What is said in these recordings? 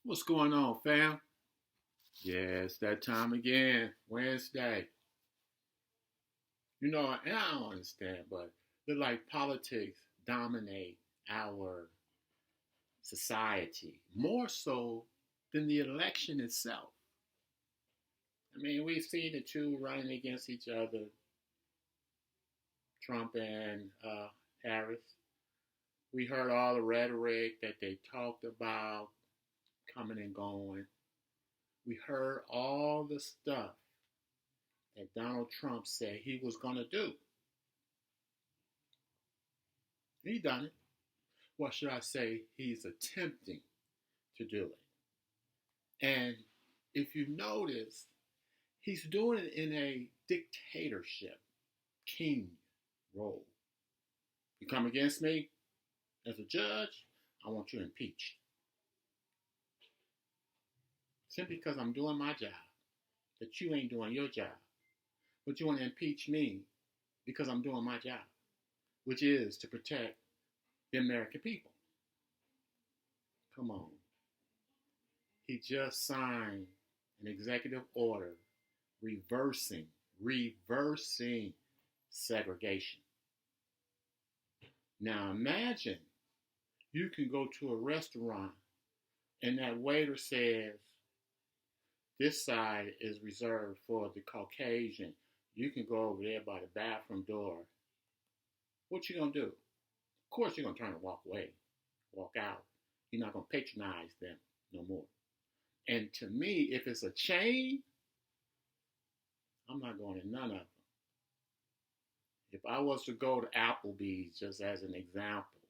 What's going on, fam? Yeah, it's that time again, Wednesday. And I don't understand, but like politics dominate our society more so than the election itself. I mean, we've seen the two running against each other, Trump and Harris. We heard all the rhetoric that they talked about coming and going. We heard all the stuff that Donald Trump said he was going to do. He done it. What should I say? He's attempting to do it. And if you notice, he's doing it in a dictatorship, king role. You come against me as a judge, I want you impeached. Simply because I'm doing my job, that you ain't doing your job. But you want to impeach me because I'm doing my job, which is to protect the American people. Come on. He just signed an executive order reversing segregation. Now imagine you can go to a restaurant and that waiter says, this side is reserved for the Caucasian. You can go over there by the bathroom door. What you gonna do? Of course you're gonna turn and walk away, walk out. You're not gonna patronize them no more. And to me, if it's a chain, I'm not going to none of them. If I was to go to Applebee's, just as an example,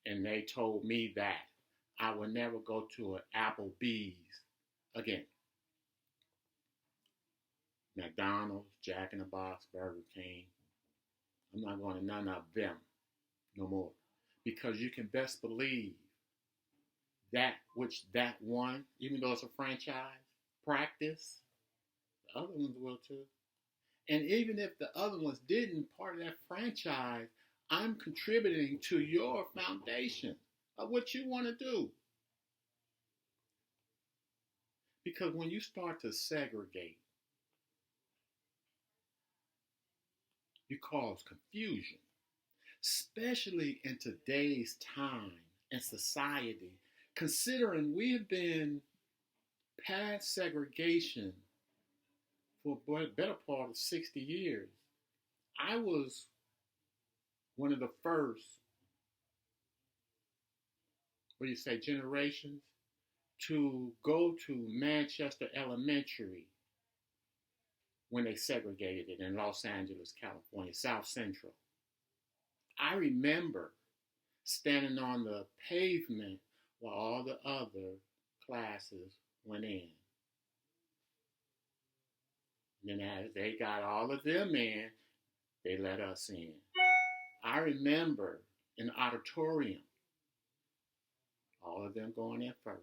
and they told me that, I would never go to an Applebee's again. McDonald's, Jack in the Box, Burger King. I'm not going to none of them no more. Because you can best believe that one, even though it's a franchise, practice, the other ones will too. And even if the other ones didn't, part of that franchise, I'm contributing to your foundation of what you want to do. Because when you start to segregate, you cause confusion, especially in today's time and society, considering we have been past segregation for a better part of 60 years. I was one of the first, generations to go to Manchester Elementary when they segregated it in Los Angeles, California, South Central. I remember standing on the pavement while all the other classes went in. And then as they got all of them in, they let us in. I remember in the auditorium, all of them going in first.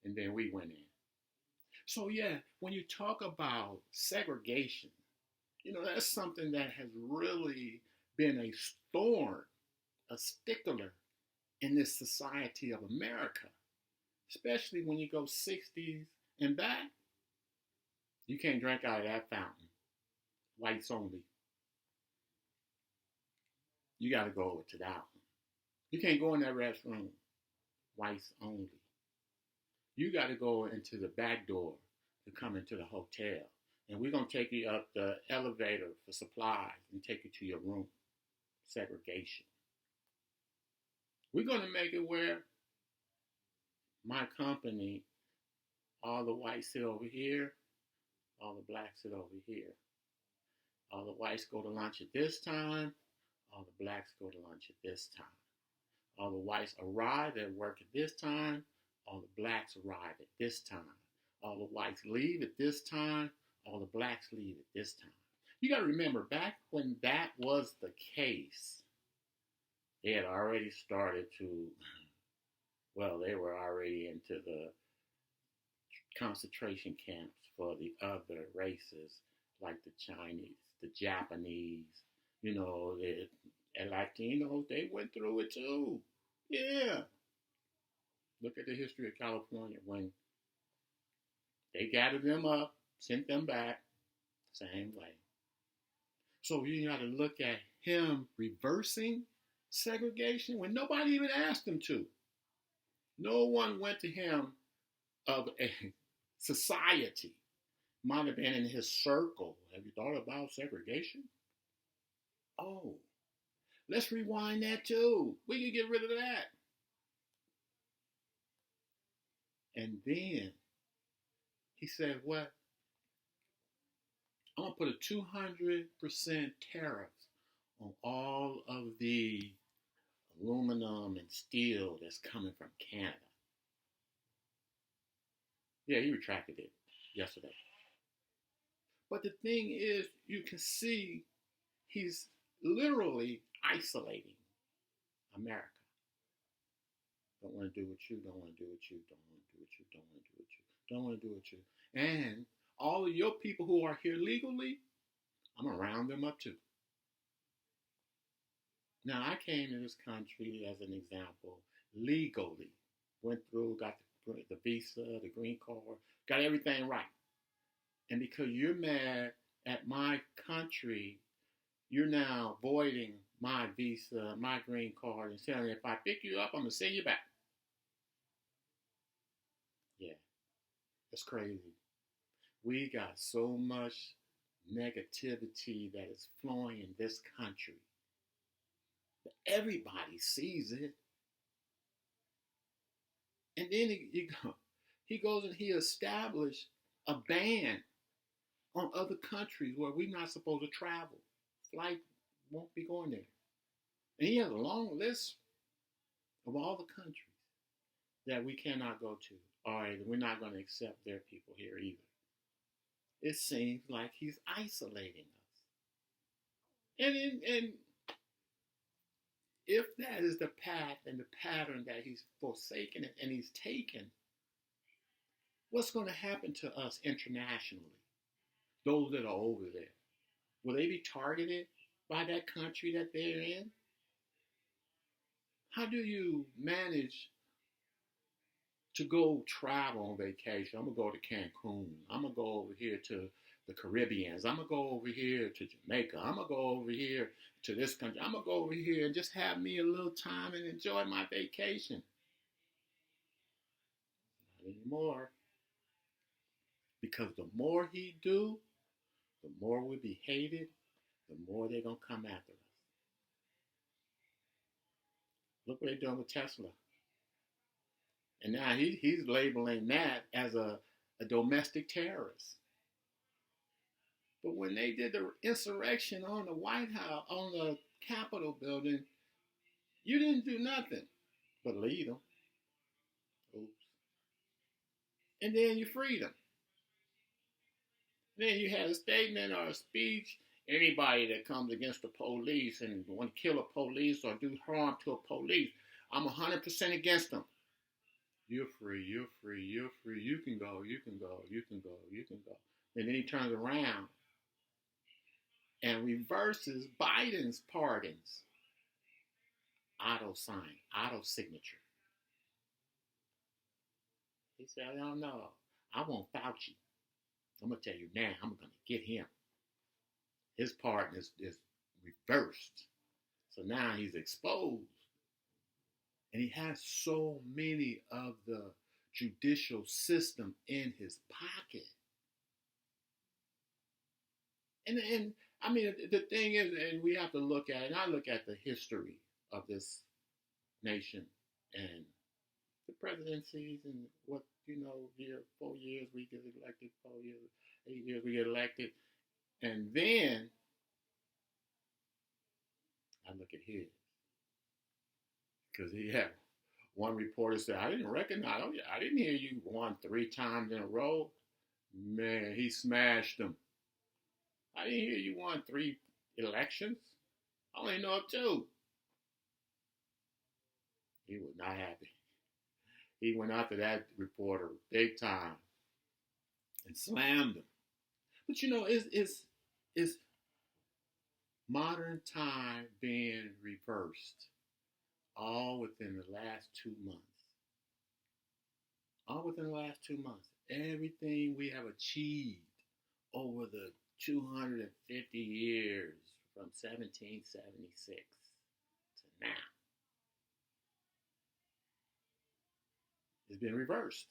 And then we went in. So yeah, when you talk about segregation, that's something that has really been a thorn, a stickler in this society of America. Especially when you go 60s and back, you can't drink out of that fountain. Whites only. You got to go over to that one. You can't go in that restroom. Whites only. You got to go into the back door to come into the hotel. And we're going to take you up the elevator for supplies and take you to your room. Segregation. We're going to make it where my company, all the whites sit over here, all the blacks sit over here. All the whites go to lunch at this time, all the blacks go to lunch at this time. All the whites arrive at work at this time, all the blacks arrive at this time. All the whites leave at this time, all the blacks leave at this time. You got to remember, back when that was the case, they had already started to, they were already into the concentration camps for the other races, like the Chinese, the Japanese, the Latinos, they went through it too. Yeah. Look at the history of California when they gathered them up, sent them back, same way. So you got to look at him reversing segregation when nobody even asked him to. No one went to him of a society. Might have been in his circle. Have you thought about segregation? Oh, let's rewind that too. We can get rid of that. And then he said, "What? I'm going to put a 200% tariff on all of the aluminum and steel that's coming from Canada." Yeah, he retracted it yesterday. But the thing is, you can see he's literally isolating America. Don't want to do what you, don't want to do what you, don't want to do what you, don't want to do what you, don't want to do what you. And all of your people who are here legally, I'm going to round them up too. Now, I came to this country, as an example, legally. Went through, got the visa, the green card, got everything right. And because you're mad at my country, you're now voiding my visa, my green card, and saying, if I pick you up, I'm going to send you back. Yeah, it's crazy. We got so much negativity that is flowing in this country. Everybody sees it. And then he goes and he established a ban on other countries where we're not supposed to travel. Flight won't be going there. And he has a long list of all the countries that we cannot go to. All right, we're not going to accept their people here either. It seems like he's isolating us. And if that is the path and the pattern that he's forsaken it and he's taken, what's going to happen to us internationally? Those that are over there. Will they be targeted by that country that they're in? How do you manage to go travel on vacation? I'm going to go to Cancun. I'm going to go over here to the Caribbeans. I'm going to go over here to Jamaica. I'm going to go over here to this country. I'm going to go over here and just have me a little time and enjoy my vacation. Not anymore. Because the more he do, the more we'll be hated, the more they're going to come after us. Look what they're doing with Tesla. And now he's labeling that as a domestic terrorist. But when they did the insurrection on the White House, on the Capitol building, you didn't do nothing but lead them. Oops. And then you freed them. Then you had a statement or a speech. Anybody that comes against the police and want to kill a police or do harm to a police, I'm 100% against them. You're free, you're free, you're free. You can go, you can go, you can go, you can go. And then he turns around and reverses Biden's pardons. Auto sign, auto signature. He said, I don't know. I want Fauci. I'm going to tell you now, I'm going to get him. His pardon is reversed. So now he's exposed. And he has so many of the judicial system in his pocket. And I mean, the thing is, and we have to look at, and I look at the history of this nation and the presidencies and what, 4 years we get elected, 4 years, 8 years we get elected. And then I look at his. Because he had one reporter said, I didn't recognize him. I didn't hear you won 3 times in a row. Man, he smashed them. I didn't hear you won 3 elections. I only know of 2. He was not happy. He went after that reporter big time and slammed him. But it's modern time being reversed all within the last 2 months. all within the last 2 months. Everything we have achieved over the 250 years from 1776 to now has been reversed.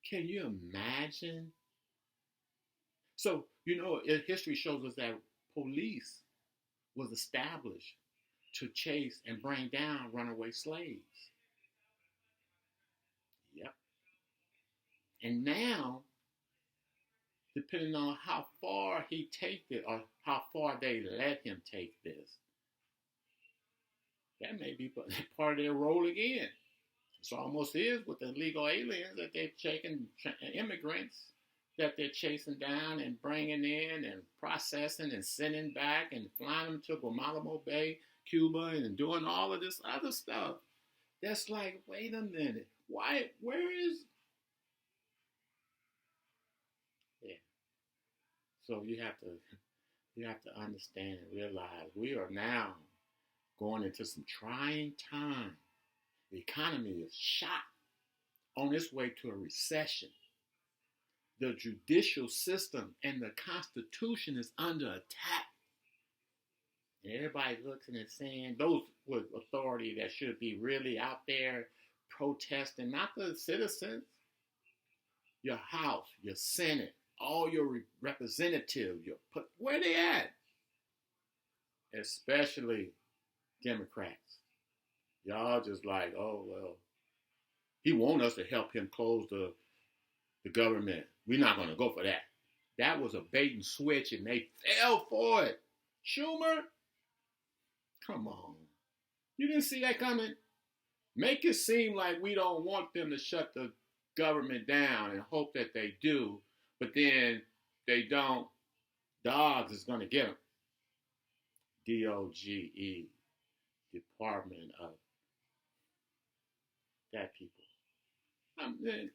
Can you imagine? So, history shows us that police was established to chase and bring down runaway slaves. Yep. And now, depending on how far he takes it or how far they let him take this, that may be part of their role again. It's almost is with the illegal aliens that they've taken, immigrants that they're chasing down and bringing in and processing and sending back and flying them to Guantanamo Bay, Cuba, and doing all of this other stuff. That's like, wait a minute, why? Where is? Yeah. So you have to understand and realize we are now going into some trying time. The economy is shot on its way to a recession. The judicial system and the Constitution is under attack. And everybody looks and is saying those with authority that should be really out there protesting, not the citizens, your House, your Senate, all your representatives, where they at? Especially Democrats. Y'all just like, oh, well, he want us to help him close the government. We're not going to go for that. That was a bait and switch, and they fell for it. Schumer, come on. You didn't see that coming? Make it seem like we don't want them to shut the government down and hope that they do, but then they don't. Dogs is going to get them. DOGE, Department of that people.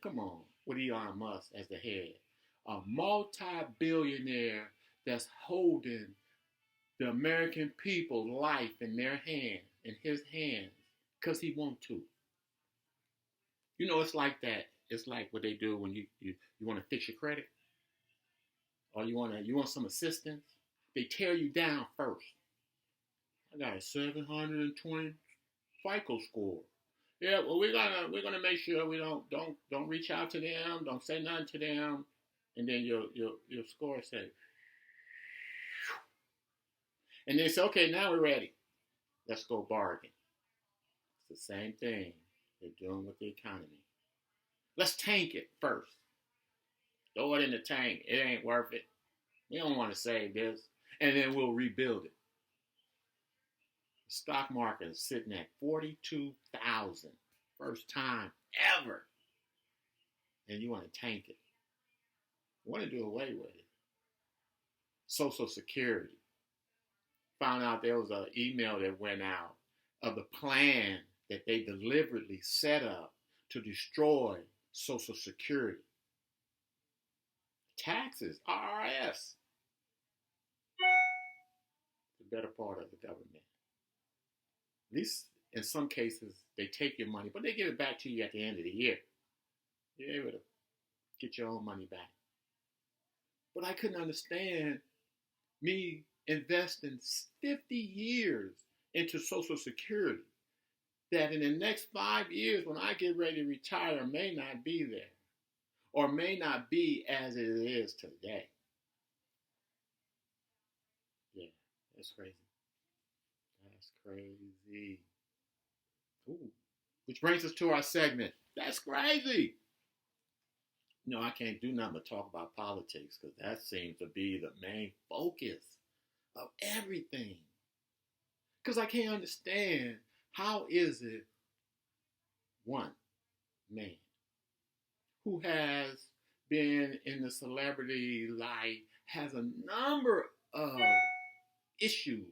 Come on, with Elon Musk as the head. A multi-billionaire that's holding the American people's life in his hands, because he wants to. It's like that. It's like what they do when you want to fix your credit, or you want some assistance. They tear you down first. I got a 720 FICO score. Yeah, well, we're gonna make sure we don't reach out to them, don't say nothing to them, and then your score say, and they say, okay, now we're ready. Let's go bargain. It's the same thing they're doing with the economy. Let's tank it first. Throw it in the tank. It ain't worth it. We don't want to save this, and then we'll rebuild it. The stock market is sitting at 42,000, first time ever, and you want to tank it. You want to do away with it. Social Security. Found out there was an email that went out of the plan that they deliberately set up to destroy Social Security. Taxes, IRS, the better part of the government. At least in some cases, they take your money, but they give it back to you at the end of the year. You're able to get your own money back. But I couldn't understand me investing 50 years into Social Security that in the next 5 years, when I get ready to retire, may not be there or may not be as it is today. Yeah, that's crazy. That's crazy. Ooh. Which brings us to our segment. That's crazy. I can't do nothing but talk about politics because that seems to be the main focus of everything. Because I can't understand, how is it one man who has been in the celebrity light has a number of issues,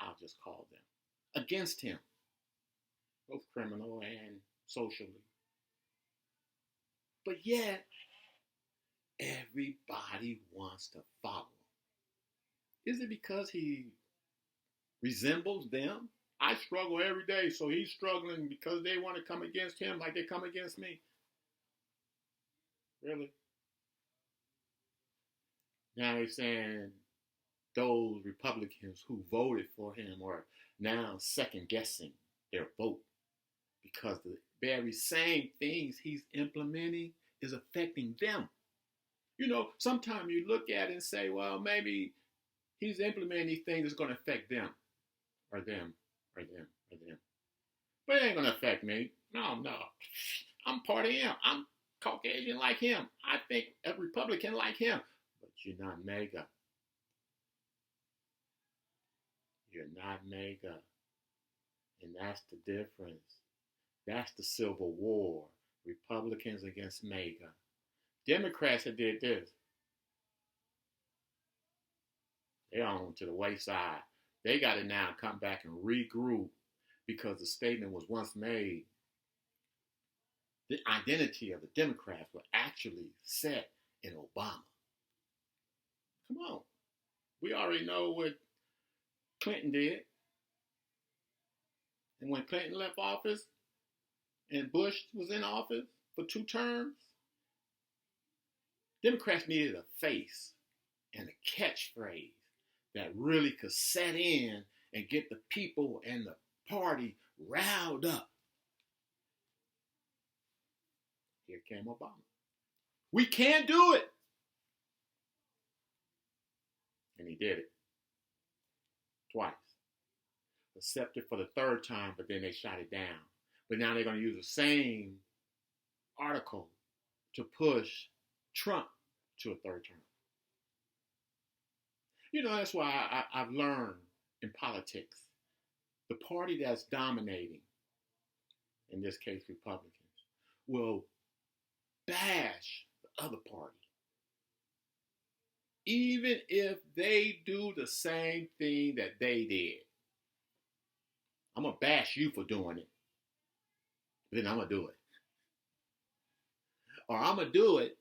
I'll just call them, against him, both criminal and socially. But yet, everybody wants to follow him. Is it because he resembles them? I struggle every day, so he's struggling because they want to come against him like they come against me. Really? Now they're saying those Republicans who voted for him are now second guessing their vote because the very same things he's implementing is affecting them. You know, sometimes you look at it and say, well, maybe he's implementing these things that's going to affect them or them or them or them. But it ain't going to affect me. No, no. I'm part of him. I'm Caucasian like him. I think a Republican like him. But you're not MAGA. You're not MAGA. And that's the difference. That's the Civil War. Republicans against MAGA. Democrats that did this. They're on to the wayside. They got to now come back and regroup because the statement was once made. The identity of the Democrats were actually set in Obama. Come on. We already know what Clinton did. And when Clinton left office and Bush was in office for 2 terms, Democrats needed a face and a catchphrase that really could set in and get the people and the party riled up. Here came Obama. We can't do it. And he did it. Twice. Accepted for the 3rd time, but then they shot it down. But now they're going to use the same article to push Trump to a 3rd term. You know, that's why I've learned in politics, the party that's dominating, in this case Republicans, will bash the other party. Even if they do the same thing that they did. I'm going to bash you for doing it. But then I'm going to do it. Or I'm going to do it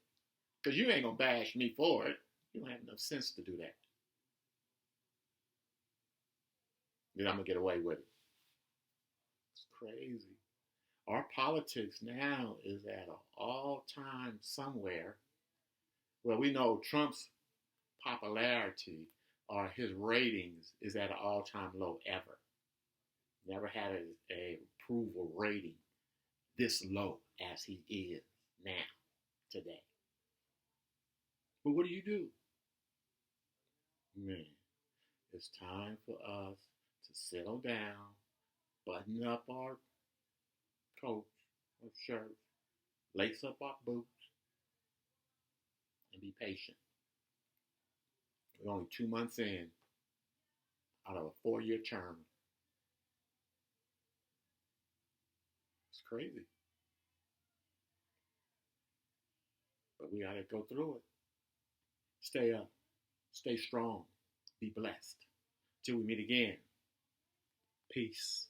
because you ain't going to bash me for it. You don't have enough sense to do that. Then I'm going to get away with it. It's crazy. Our politics now is at an all-time somewhere where we know Trump's popularity or his ratings is at an all-time low ever. Never had a approval rating this low as he is now, today. But what do? Man, it's time for us to settle down, button up our coats or shirts, lace up our boots, and be patient. We're only 2 months in out of a 4-year term. It's crazy. But we got to go through it. Stay up. Stay strong. Be blessed. Till we meet again. Peace.